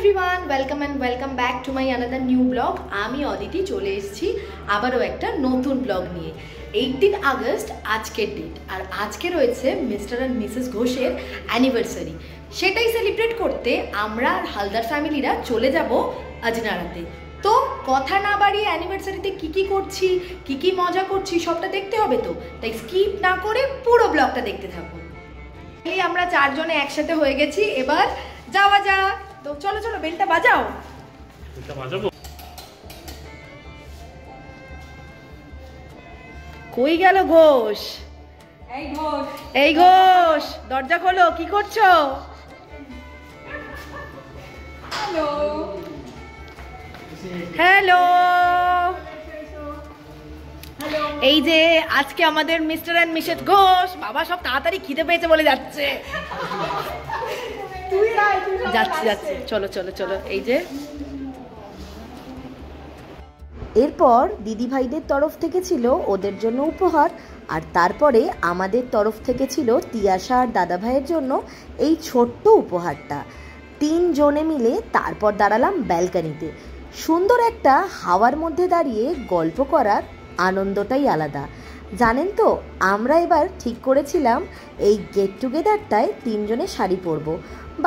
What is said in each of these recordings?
Everyone, welcome and welcome back to my another new blog. আমি অদিতি চলে এসেছি আবারও একটা নতুন ব্লগ নিয়ে। 18 আগস্ট আজকের ডেট, আর আজকে রয়েছে মিস্টার অ্যান্ড মিসেস ঘোষের অ্যানিভার্সারি। সেটাই সেলিব্রেট করতে আমরা হালদার ফ্যামিলিরা চলে যাব আজনারাতে। তো কথা না বাড়িয়ে অ্যানিভার্সারিতে কী করছি, কী মজা করছি সবটা দেখতে হবে, তো তাই স্কিপ না করে পুরো ব্লগটা দেখতে থাকুন। আমরা চারজনে একসাথে হয়ে গেছি, এবার যাওয়া যাক। তো চলো চলো, বেলটা বাজাও। কই গেল ঘোষ? এই ঘোষ, দরজা খোলো, কি করছো? হ্যালো। এই যে আজকে আমাদের মিস্টার অ্যান্ড মিসেস ঘোষ। বাবা সব তাড়াতাড়ি খিদে পেয়েছে বলে যাচ্ছে। যাচ্ছি, চলো চলো চলো। এই যে এরপর দিদি ভাইদের তরফ থেকে ছিল ওদের জন্য উপহার, আর তারপরে আমাদের তরফ থেকে ছিল তিয়াশা আর দাদা ভাইয়ের জন্য এই ছোট্ট উপহারটা। 3 জনে মিলে তারপর দাঁড়ালাম ব্যালকানিতে। সুন্দর একটা হাওয়ার মধ্যে দাঁড়িয়ে গল্প করার আনন্দটাই আলাদা। জানেন তো, আমরা এবার ঠিক করেছিলাম এই গেট টুগেদারটায় 3 জনে শাড়ি পরবো।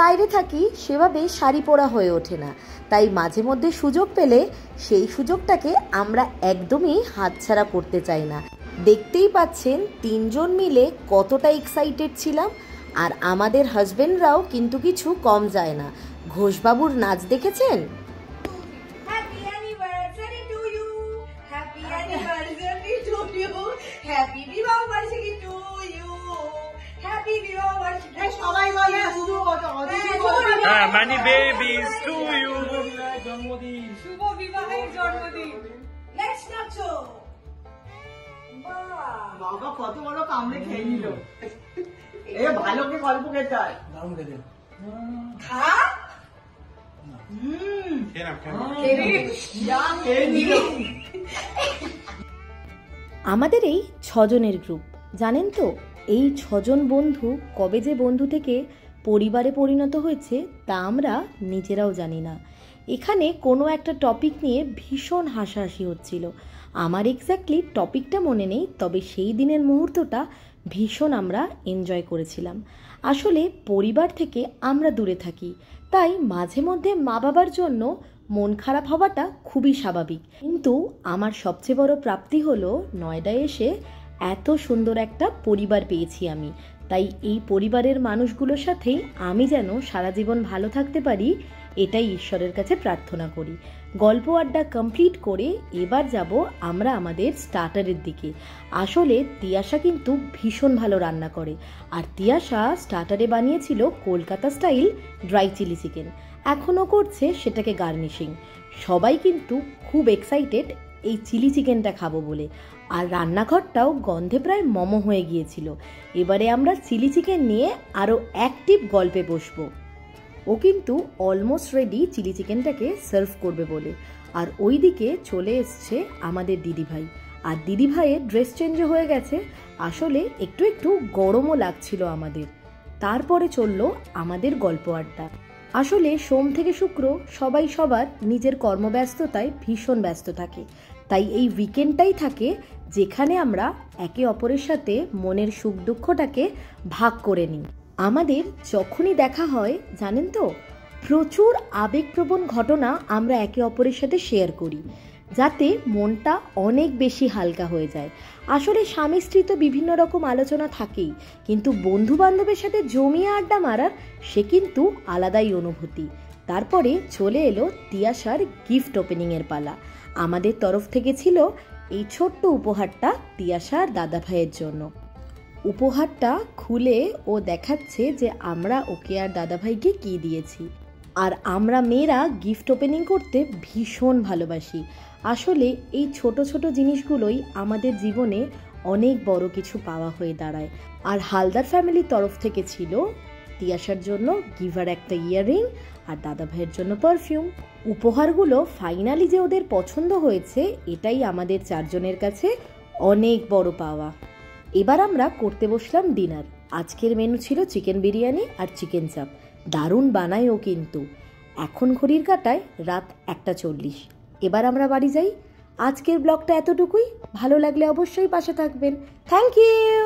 বাইরে থাকি, সেভাবে শাড়ি পরা হয়ে ওঠে না, তাই মাঝে মধ্যে সুযোগ পেলে সেই সুযোগটাকে আমরা একদমই হাতছাড়া করতে চাই না। দেখতেই পাচ্ছেন 3 জন মিলে কতটা এক্সাইটেড ছিলাম, আর আমাদের হাজবেন্ডরাও কিন্তু কিছু কম যায় না। ঘোষবাবুর নাচ দেখেছেন? হ্যাপি বিবাহ বার্ষিকী টু ইউ, হ্যাপি বিবাহ বার্ষিকী। সবাই বলে many babies to you, জন্মদিন, শুভ বিবাহের জন্মদিন। লেটস নাচো। বাবা কত বড় কামড়ে খেয়ে নিল। এ ভালোকে গল্প খেতে হয়। দারুণ খেতে। খা। আমাদের এই 6 জনের গ্রুপ, জানেন তো, এই 6 জন বন্ধু কবে যে বন্ধু থেকে পরিবারে পরিণত হয়েছে তা আমরা নিজেরাও জানি না। এখানে কোনো একটা টপিক নিয়ে ভীষণ হাসাহাসি হচ্ছিল। আমার এক্স্যাক্টলি টপিকটা মনে নেই, তবে সেই দিনের মুহূর্তটা ভীষণ আমরা এনজয় করেছিলাম। আসলে পরিবার থেকে আমরা দূরে থাকি, তাই মাঝে মধ্যে মা বাবার জন্য মন খারাপ হওয়াটা খুবই স্বাভাবিক। কিন্তু আমার সবচেয়ে বড় প্রাপ্তি হলো নয়ডায় এসে এত সুন্দর একটা পরিবার পেয়েছি আমি। তাই এই পরিবারের মানুষগুলোর সাথেই আমি যেন সারা জীবন ভালো থাকতে পারি, এটাই ঈশ্বরের কাছে প্রার্থনা করি। গল্প আড্ডা কমপ্লিট করে এবার যাব আমরা আমাদের স্টার্টারের দিকে। আসলে তিয়াশা কিন্তু ভীষণ ভালো রান্না করে, আর তিয়াশা স্টার্টারে বানিয়েছিল Kolkata style dry chilli chicken. এখনও করছে সেটাকে গার্নিশিং। সবাই কিন্তু খুব এক্সাইটেড এই চিলি চিকেনটা খাবো বলে, আর রান্নাঘরটাও গন্ধে প্রায় মমো হয়ে গিয়েছিল। এবারে আমরা চিলি চিকেন নিয়ে আরও অ্যাক্টিভ গল্পে বসবো। ও কিন্তু অলমোস্ট রেডি চিলি চিকেনটাকে সার্ভ করবে বলে। আর ওই দিকে চলে এসছে আমাদের দিদিভাই, আর দিদিভাইয়ের ড্রেস চেঞ্জও হয়ে গেছে। আসলে একটু একটু গরমও লাগছিল আমাদের। তারপরে চললো আমাদের গল্প আড্ডা। আসলে সোম থেকে শুক্র সবাই সবার নিজের কর্মব্যস্ততায় ভীষণ ব্যস্ত থাকে, তাই এই উইকেন্ডটাই থাকে যেখানে আমরা একে অপরের সাথে মনের সুখ দুঃখটাকে ভাগ করে নিই। আমাদের যখনই দেখা হয়, জানেন তো, প্রচুর আবেগপ্রবণ ঘটনা আমরা একে অপরের সাথে শেয়ার করি, যাতে মনটা অনেক বেশি হালকা হয়ে যায়। আসলে স্বামী স্ত্রী তো বিভিন্ন রকম আলোচনা থাকেই, কিন্তু বন্ধু বান্ধবের সাথে জমিয়ে আড্ডা মারার সে কিন্তু আলাদাই অনুভূতি। তারপরে চলে এলো তিয়াশার গিফট ওপেনিংয়ের পালা। আমাদের তরফ থেকে ছিল এই ছোট্ট উপহারটা তিয়াশা আর দাদা ভাইয়ের জন্য। উপহারটা খুলে ও দেখাচ্ছে যে আমরা ওকে আর দাদা ভাইকে কী দিয়েছি। আর আমরা মেয়েরা গিফট ওপেনিং করতে ভীষণ ভালোবাসি। আসলে এই ছোট ছোট জিনিসগুলোই আমাদের জীবনে অনেক বড় কিছু পাওয়া হয়ে দাঁড়ায়। আর হালদার ফ্যামিলির তরফ থেকে ছিল তিয়াশার জন্য গিভার একটা ইয়াররিং, আর দাদা ভাইয়ের জন্য পারফিউম। উপহারগুলো ফাইনালি যে ওদের পছন্দ হয়েছে, এটাই আমাদের 4 জনের কাছে অনেক বড় পাওয়া। এবার আমরা করতে বসলাম ডিনার। আজকের মেনু ছিল চিকেন বিরিয়ানি আর চিকেন চাপ। দারুণ বানায় ও কিন্তু। এখন ঘড়ির কাঁটায় রাত 1:40। এবার আমরা বাড়ি যাই। আজকের ব্লগটা এতটুকুই। ভালো লাগলে অবশ্যই পাশে থাকবেন। Thank you.